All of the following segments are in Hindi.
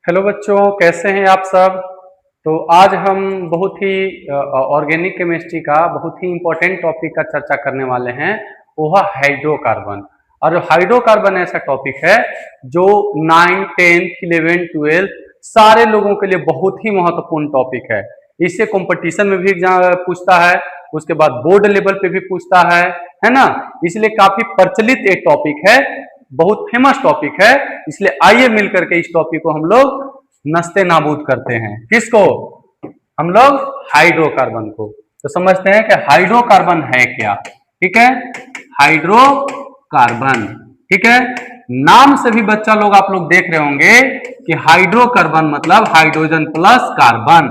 हेलो बच्चों, कैसे हैं आप सब। तो आज हम बहुत ही ऑर्गेनिक केमिस्ट्री का बहुत ही इम्पोर्टेंट टॉपिक का चर्चा करने वाले हैं। वो है हाइड्रोकार्बन। और हाइड्रोकार्बन ऐसा टॉपिक है जो 9, 10, 11, 12 सारे लोगों के लिए बहुत ही महत्वपूर्ण टॉपिक है। इससे कंपटीशन में भी एग्जाम पूछता है, उसके बाद बोर्ड लेवल पे भी पूछता है ना। इसलिए काफी प्रचलित एक टॉपिक है, बहुत फेमस टॉपिक है। इसलिए आइए मिलकर के इस टॉपिक को हम लोग नस्ते नाबूद करते हैं। किसको? हम लोग हाइड्रोकार्बन को। तो समझते हैं कि हाइड्रोकार्बन है क्या। ठीक है, हाइड्रोकार्बन। ठीक है, नाम से भी बच्चा लोग आप लोग देख रहे होंगे कि हाइड्रोकार्बन मतलब हाइड्रोजन प्लस कार्बन।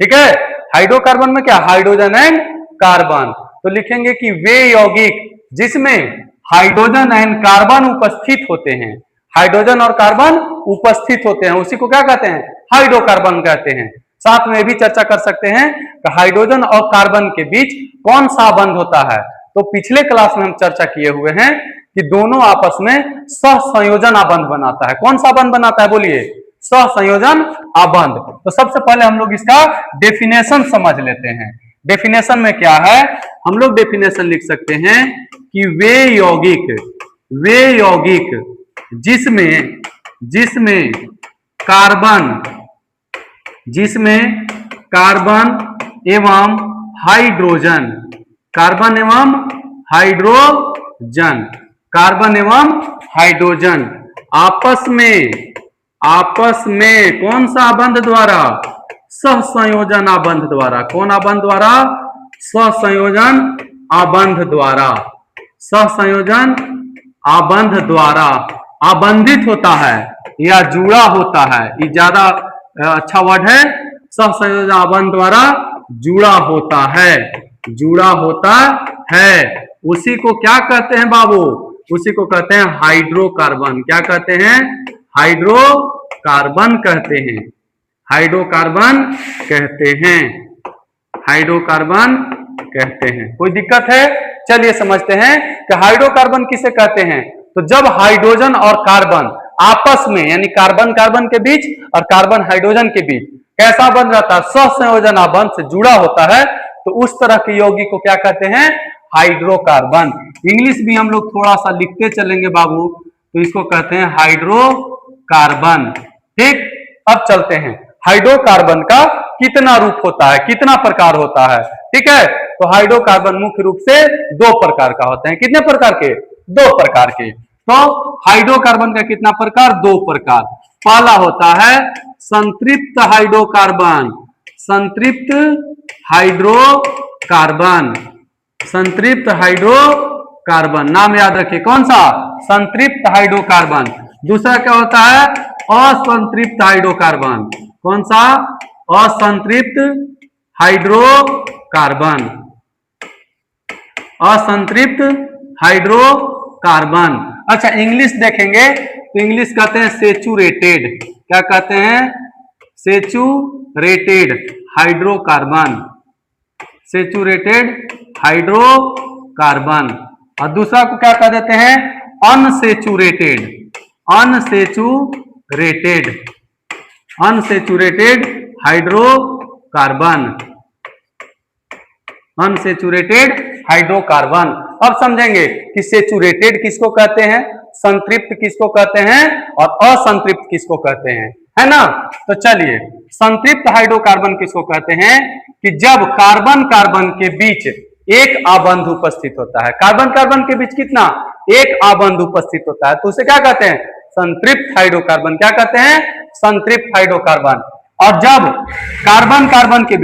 ठीक है, हाइड्रोकार्बन में क्या, हाइड्रोजन एंड कार्बन। तो लिखेंगे कि वे यौगिक जिसमें हाइड्रोजन एंड कार्बन उपस्थित होते हैं, हाइड्रोजन और कार्बन उपस्थित होते हैं, उसी को क्या कहते हैं, हाइड्रोकार्बन कहते हैं। साथ में भी चर्चा कर सकते हैं कि हाइड्रोजन और कार्बन के बीच कौन सा बंध होता है। तो पिछले क्लास में हम चर्चा किए हुए हैं कि दोनों आपस में सहसंयोजन आबंध बनाता है। कौन सा आबंध बनाता है, बोलिए, सहसंयोजन आबंध। तो सबसे पहले हम लोग इसका डेफिनेशन समझ लेते हैं। डेफिनेशन में क्या है, हम लोग डेफिनेशन लिख सकते हैं कि वे यौगिक जिसमें कार्बन एवं हाइड्रोजन, आपस में कौन सा आबंध द्वारा, सहसंयोजन आबंध द्वारा। कौन आबंध द्वारा? सहसंयोजन आबंध द्वारा आबंधित होता है या जुड़ा होता है। ये ज्यादा अच्छा वर्ड है। सहसंयोजन आबंध द्वारा जुड़ा होता है। उसी को क्या कहते हैं बाबू? उसी को कहते हैं हाइड्रोकार्बन। क्या कहते हैं? हाइड्रोकार्बन कहते हैं। हाइड्रोकार्बन कहते हैं। कोई दिक्कत है? चलिए समझते हैं कि हाइड्रोकार्बन किसे कहते हैं। तो जब हाइड्रोजन और कार्बन आपस में, यानी कार्बन कार्बन के बीच और कार्बन हाइड्रोजन के बीच कैसा बंध रहता है, सहसंयोजन आबंध से जुड़ा होता है, तो उस तरह के यौगिक को क्या कहते हैं, हाइड्रोकार्बन। इंग्लिश भी हम लोग थोड़ा सा लिखते चलेंगे बाबू, तो इसको कहते हैं हाइड्रोकार्बन। ठीक, अब चलते हैं हाइड्रोकार्बन का कितना रूप होता है, कितना प्रकार होता है। ठीक है, तो हाइड्रोकार्बन मुख्य रूप से दो प्रकार का होते हैं। कितने प्रकार के? दो प्रकार के। तो हाइड्रोकार्बन का कितना प्रकार? दो प्रकार। पहला होता है संतृप्त हाइड्रोकार्बन। नाम याद रखिए, कौन सा? संतृप्त हाइड्रोकार्बन। दूसरा क्या होता है? असंतृप्त हाइड्रोकार्बन। कौन सा? असंतृप्त हाइड्रोकार्बन। अच्छा, इंग्लिश देखेंगे तो इंग्लिश कहते हैं सेचुरेटेड। क्या कहते हैं? Saturated hydrocarbon. और दूसरा को क्या कह देते हैं? Unsaturated hydrocarbon. अब समझेंगे कि सेचुरेटेड किसको कहते हैं, संतृप्त किसको कहते हैं और असंतृप्त किसको कहते हैं, है ना। तो चलिए, संतृप्त हाइड्रोकार्बन किसको कहते हैं कि जब कार्बन कार्बन के बीच एक आबंध उपस्थित होता है। कार्बन कार्बन के बीच कितना? एक आबंध उपस्थित होता है, तो उसे क्या कहते हैं? संतृप्त हाइड्रोकार्बन। क्या कहते हैं? संतृप्त हाइड्रोकार्बन। और जब कार्बन कार्बन के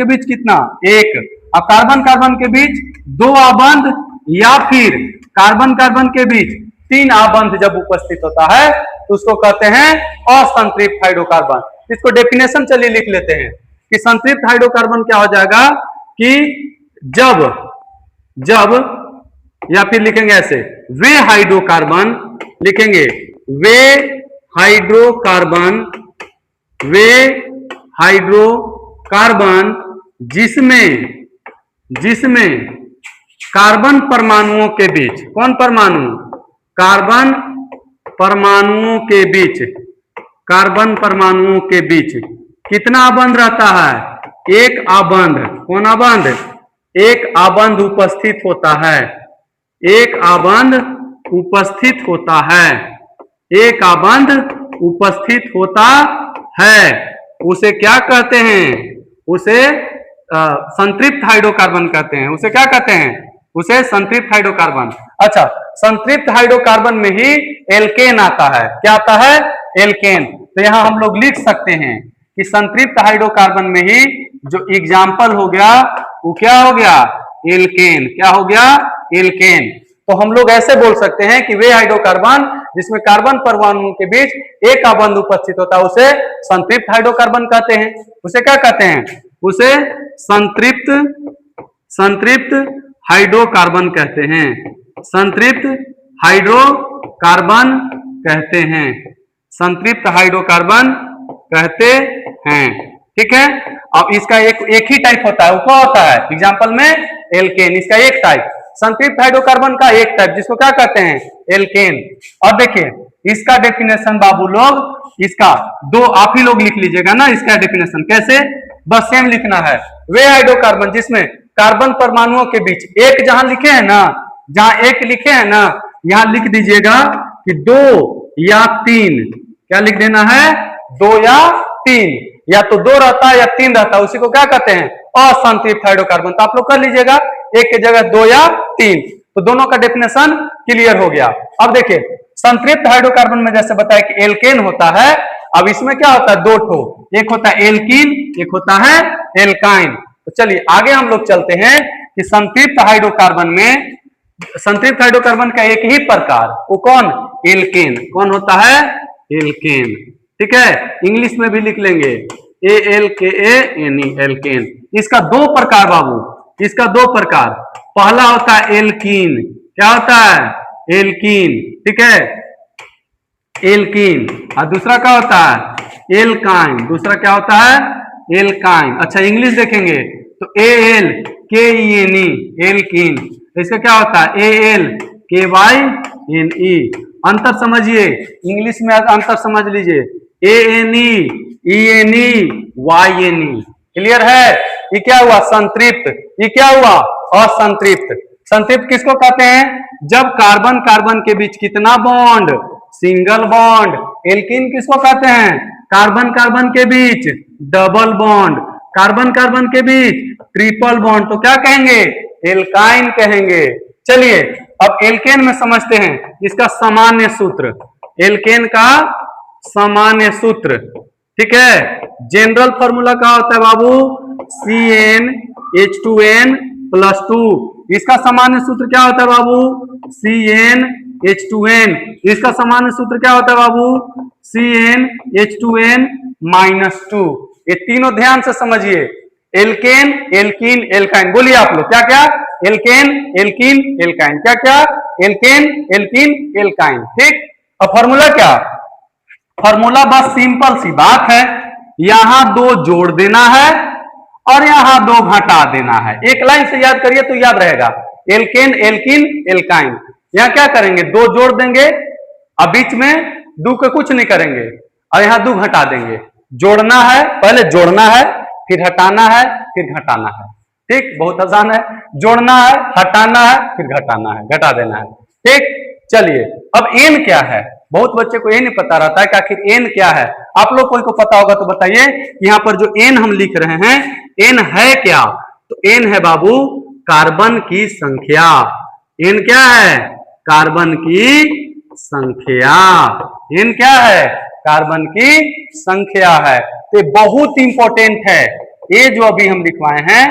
बीच कितना? एक। अब कार्बन कार्बन के बीच दो आबंध या फिर कार्बन कार्बन के बीच तीन आबंध जब उपस्थित होता है, तो उसको कहते हैं असंतृप्त हाइड्रोकार्बन। इसको डेफिनेशन चलिए लिख लेते हैं कि संतृप्त हाइड्रोकार्बन क्या हो जाएगा कि जब या फिर लिखेंगे ऐसे, वे हाइड्रोकार्बन, लिखेंगे वे हाइड्रोकार्बन जिसमें कार्बन परमाणुओं के बीच, कौन परमाणु? कार्बन परमाणुओं के बीच कार्बन परमाणुओं के बीच कितना आबंध रहता है? एक आबंध। कौन आबंध? एक आबंध उपस्थित होता है। एक आबंध उपस्थित होता है। एक आबंध उपस्थित होता है। उसे क्या कहते हैं? उसे संतृप्त हाइड्रोकार्बन कहते हैं। उसे क्या कहते हैं? उसे संतृप्त हाइड्रोकार्बन। अच्छा, संतृप्त हाइड्रोकार्बन में ही एल्केन आता है। क्या आता है? एल्केन। तो यहां हम लोग लिख सकते हैं कि संतृप्त हाइड्रोकार्बन में ही जो एग्जाम्पल हो गया वो क्या हो गया? एल्केन। क्या हो गया? एल्केन। तो हम लोग ऐसे बोल सकते हैं कि वे हाइड्रोकार्बन जिसमें कार्बन परमाणुओं के बीच एक आबंध उपस्थित होता है उसे संतृप्त हाइड्रोकार्बन कहते हैं। उसे क्या कहते हैं? उसे संतृप्त हाइड्रोकार्बन कहते हैं। संतृप्त हाइड्रोकार्बन कहते हैं। संतृप्त हाइड्रोकार्बन कहते हैं। ठीक है। अब इसका एक ही टाइप होता है। वो क्या होता है? एग्जाम्पल में एल्केन। इसका एक टाइप। संतृप्त हाइड्रोकार्बन का एक टाइप जिसको क्या कहते हैं? एल्केन। और देखिए इसका डेफिनेशन बाबू लोग, इसका दो आप ही लोग लिख लीजिएगा ना। इसका डेफिनेशन कैसे? बस सेम लिखना है। वे हाइड्रोकार्बन जिसमें कार्बन परमाणुओं के बीच एक, जहां लिखे हैं ना, जहां एक लिखे हैं ना, यहां लिख दीजिएगा कि 2 या 3। क्या लिख देना है? 2 या 3। या तो 2 रहता है या 3 रहता है, उसी को क्या कहते हैं? असंतृप्त हाइड्रोकार्बन। तो आप लोग कर लीजिएगा एक की जगह 2 या 3। तो दोनों का डेफिनेशन क्लियर हो गया। अब देखिए संतृप्त हाइड्रोकार्बन में जैसे बताया कि एल्केन होता है। अब इसमें क्या होता है? 2 ठो। एक होता है एल्कीन, एक होता है एल्काइन। तो चलिए आगे हम लोग चलते हैं कि संतृप्त हाइड्रोकार्बन में, संतृप्त हाइड्रोकार्बन का एक ही प्रकार, वो कौन? एल्केन। कौन होता है? एल्केन। ठीक है। इंग्लिश में भी लिख लेंगे ALKANE, एल्केन। इसका 2 प्रकार बाबू, इसका 2 प्रकार। पहला होता है एल्कीन। क्या होता है? एल्कीन। ठीक है, एल्कीन। और दूसरा क्या होता है? एल्काइन। दूसरा क्या होता है? एल्काइन। अच्छा इंग्लिश देखेंगे तो ALKENE, एल्कीन। इसका क्या होता है? ALKYNE। अंतर समझिए, इंग्लिश में अंतर समझ लीजिए। ANEENEYNE। क्लियर है? ये क्या हुआ? संतृप्त। ये क्या हुआ? असंतृप्त। संतृप्त किसको कहते हैं? जब कार्बन कार्बन के बीच कितना बॉन्ड? Single bond. एल्कीन किसको कहते हैं? कार्बन कार्बन के बीच डबल बॉन्ड। कार्बन कार्बन के बीच ट्रिपल बॉन्ड। तो क्या कहेंगे? एल्काइन कहेंगे। चलिए अब एल्केन में समझते हैं इसका सामान्य सूत्र। एल्केन का सामान्य सूत्र, ठीक है, जनरल फॉर्मूला क्या होता है बाबू? CnH2n+2। इसका सामान्य सूत्र क्या होता है बाबू? CnH2n। इसका सामान्य सूत्र क्या होता है बाबू? CnH2n-2। ये तीनों ध्यान से समझिए। Alkane, alkene, alkyne. बोलिए आप लोग क्या क्या? Alkane, alkene, alkyne. क्या क्या? Alkane, alkene, alkyne. ठीक। अब फॉर्मूला क्या? फॉर्मूला बस सिंपल सी बात है, यहां 2 जोड़ देना है और यहां 2 घटा देना है। एक लाइन से याद करिए तो याद रहेगा। Alkane, alkene, alkyne. यहां क्या करेंगे? 2 जोड़ देंगे, अब बीच में 2 के कुछ नहीं करेंगे और यहां 2 घटा देंगे। जोड़ना है, पहले जोड़ना है, फिर हटाना है, फिर घटाना है। ठीक, बहुत आसान है। जोड़ना है, हटाना है, फिर घटाना है, घटा देना है। ठीक। चलिए अब एन क्या है? बहुत बच्चे को ये नहीं पता रहता है कि आखिर एन क्या है। आप लोग कोई को पता होगा तो बताइए। यहां पर जो एन हम लिख रहे हैं, एन है क्या? तो एन है बाबू कार्बन की संख्या। एन क्या है? कार्बन की संख्या। एन क्या है? कार्बन की संख्या है। तो बहुत इंपॉर्टेंट है ये जो अभी हम लिखवाए हैं,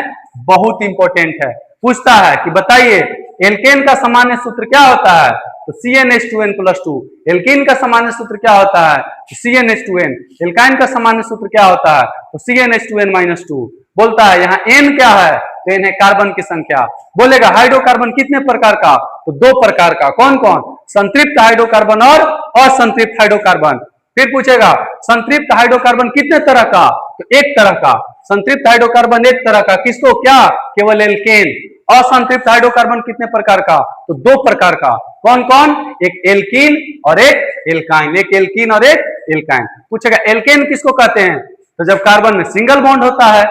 बहुत इंपॉर्टेंट है। पूछता है कि बताइए एल्केन का सामान्य सूत्र क्या होता है? तो CnH2n+2। एल्कीन का सामान्य सूत्र क्या होता है? तो CnH2n। एल्काइन का सामान्य सूत्र क्या होता है? तो CnH2n-2। बोलता है यहाँ n क्या है? तो n है कार्बन की संख्या। बोलेगा हाइड्रोकार्बन कितने प्रकार का? तो 2 प्रकार का। कौन कौन? संतृप्त हाइड्रोकार्बन और असंतृप्त हाइड्रोकार्बन। फिर पूछेगा संतृप्त हाइड्रोकार्बन कितने तरह का? तो 1 तरह का। संतृप्त हाइड्रोकार्बन 1 तरह का। किसको? क्या? केवल एल्केन। असंतृप्त हाइड्रोकार्बन कितने प्रकार का? तो 2 प्रकार का। कौन कौन? एक एल्कीन और एक एल्काइन। एक एल्कीन और एक एल्काइन। पूछेगा एल्केन किसको कहते हैं, तो जब कार्बन में सिंगल बॉन्ड होता है।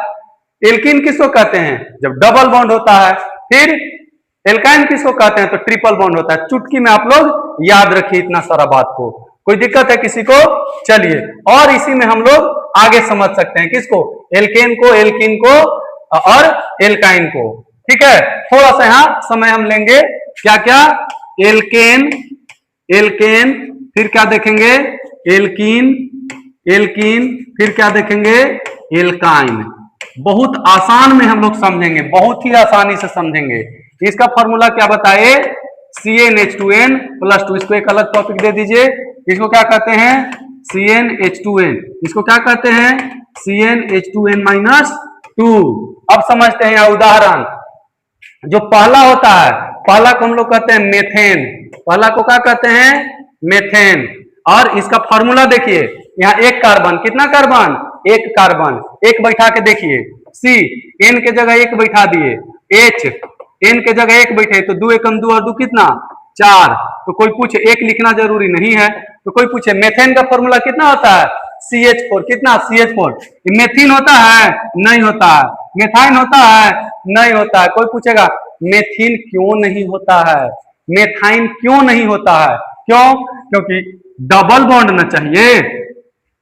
एल्कीन किसको कहते हैं, जब डबल बॉन्ड होता है। फिर एल्काइन किसको कहते हैं, तो ट्रिपल बॉन्ड होता है। चुटकी में आप लोग याद रखिए इतना सारा बात को, कोई दिक्कत है किसी को? चलिए, और इसी में हम लोग आगे समझ सकते हैं किसको, एल्केन को, एल्कीन को और एल्काइन को। ठीक है, थोड़ा सा यहाँ समय हम लेंगे। क्या क्या, एल्केन, एल्केन, फिर क्या देखेंगे, एल्कीन, एल्कीन, फिर क्या देखेंगे, एल्काइन। बहुत आसान में हम लोग समझेंगे, बहुत ही आसानी से समझेंगे। इसका फॉर्मूला क्या बताए, CnH2n + 2। इसको एक अलग टॉपिक दे दीजिए। इसको क्या कहते हैं, CnH2n। इसको क्या कहते हैं, CnH2n - 2। अब समझते हैं यहाँ उदाहरण। जो पहला होता है, पहला को हम लोग कहते हैं मेथेन। पहला को क्या कहते हैं, मेथेन। और इसका फॉर्मूला देखिए, यहाँ एक कार्बन, कितना कार्बन, एक कार्बन, एक बैठा के देखिए। C, N के जगह एक बैठा दिए। H, N के जगह एक बैठे, तो 2 एकम 2 और 2 कितना, 4। तो कोई पूछे, एक लिखना जरूरी नहीं है। तो कोई पूछे मेथेन का फॉर्मूला कितना होता है, CH4, कितना, CH4। मेथिन होता है, नहीं होता है। मेथाइन होता है, नहीं होता है। कोई पूछेगा मेथिन क्यों नहीं होता है, मेथाइन क्यों नहीं होता है, क्यों, क्योंकि डबल बॉन्ड न चाहिए,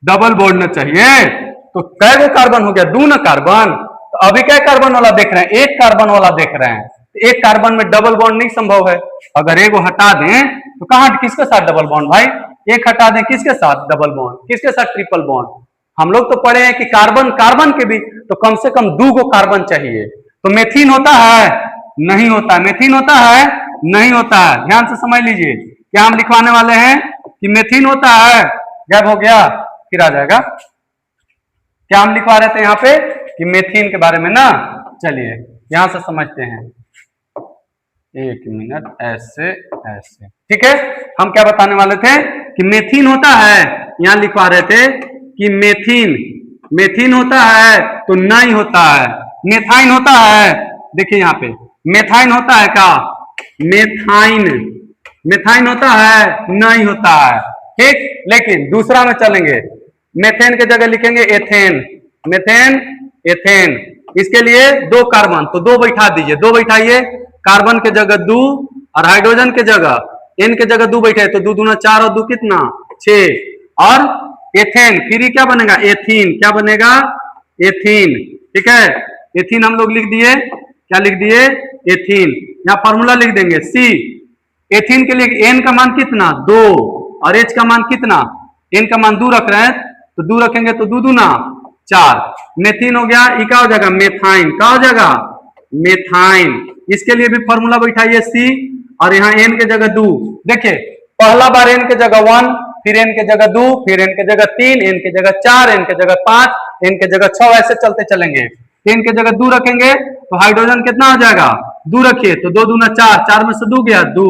डबल बॉन्ड न चाहिए। तो कै गो कार्बन हो गया, 2 न कार्बन। तो अभी क्या कार्बन वाला देख रहे हैं, एक कार्बन वाला देख रहे हैं। तो एक कार्बन में डबल बॉन्ड नहीं संभव है। अगर एक हटा दें तो कहां, किसके साथ डबल बॉन्ड भाई, एक हटा दें किसके साथ डबल बॉन्ड, किसके साथ ट्रिपल बॉन्ड। हम लोग तो पढ़े हैं कि कार्बन कार्बन के भी तो कम से कम 2 गो कार्बन चाहिए। तो मेथिन होता है, नहीं होता है। मेथिन होता है, नहीं होता है। ध्यान से समझ लीजिए, क्या हम लिखवाने वाले हैं कि मेथिन होता है। गैप हो गया, फिर आ जाएगा। क्या हम लिखवा रहे थे यहाँ पे कि मेथिन के बारे में ना। चलिए यहां से समझते हैं, 1 मिनट, ऐसे ऐसे। ठीक है, हम क्या बताने वाले थे कि मेथिन होता है। यहां लिखवा रहे थे कि मेथिन, मेथिन होता है तो नहीं होता है। मेथाइन होता है, देखिए यहाँ पे मेथाइन होता है क्या, मेथाइन, मेथाइन होता है, नहीं होता है। ठीक, लेकिन दूसरा में चलेंगे, मेथेन के जगह लिखेंगे एथेन, मेथेन, एथेन। इसके लिए 2 कार्बन, तो 2 बैठा दीजिए, 2 बैठाइए। कार्बन के जगह 2 और हाइड्रोजन के जगह N के जगह 2 बैठे, तो 2 दूना 4 और 2 कितना, 6। और एथेन, फिर ये क्या बनेगा, एथीन। क्या बनेगा, एथीन। ठीक है, एथीन हम लोग लिख दिए। क्या लिख दिए, एथीन। यहाँ फॉर्मूला लिख देंगे C। एथीन के लिए N का मान कितना, 2, और H का मान कितना, N का मान 2 रख रहे हैं, तो 2 रखेंगे तो 2 दूना 4। मेथिन हो गया, ये क्या हो जाएगा, मेथाइन। क्या हो जाएगा, मेथाइन। इसके लिए भी फॉर्मूला बैठाइए C, और यहाँ N के जगह 2। देखिए पहला बार N के जगह 1, फिर N के जगह 2, फिर N के जगह 3, N के जगह 4, N के जगह 5, N के जगह 6, ऐसे चलते चलेंगे। N के जगह 2 रखेंगे तो हाइड्रोजन कितना हो जाएगा, 2 रखिए तो 2 दूना 4, 4 में से 2 गया 2।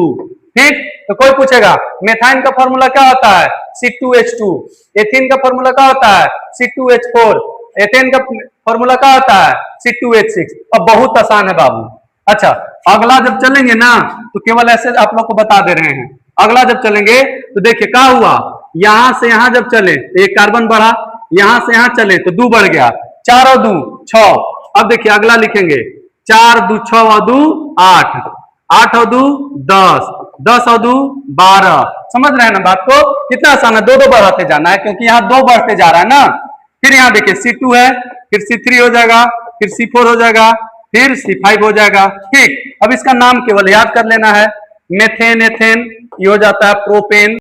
ठीक, तो कोई पूछेगा मेथाइन का फॉर्मूला क्या होता है, C2H2। एथीन का फॉर्मूला क्या होता है, C2H4। एथेन का फॉर्मूला क्या होता है, C2H6। अब बहुत आसान है बाबू। अच्छा, अगला जब चलेंगे ना तो केवल ऐसे आप लोग को बता दे रहे हैं। अगला जब चलेंगे तो देखिए क्या हुआ, यहां से यहां जब चले तो 1 कार्बन बढ़ा, यहां से यहां चले तो 2 बढ़ गया, 4 और 2 6। अब देखिए अगला लिखेंगे, 4 2 6 और 2 8, 8 और 2 10, 10 और 2 12। समझ रहे हैं ना बात को, कितना आसान है, 2 बढ़ाते जाना है क्योंकि यहाँ 2 बढ़ते जा रहा है ना। फिर यहाँ देखिए C2 है, फिर C3 हो जाएगा, फिर C4 हो जाएगा, फिर C5 हो जाएगा। ठीक, अब इसका नाम केवल याद कर लेना है, मेथेन, एथेन, ये हो जाता है प्रोपेन।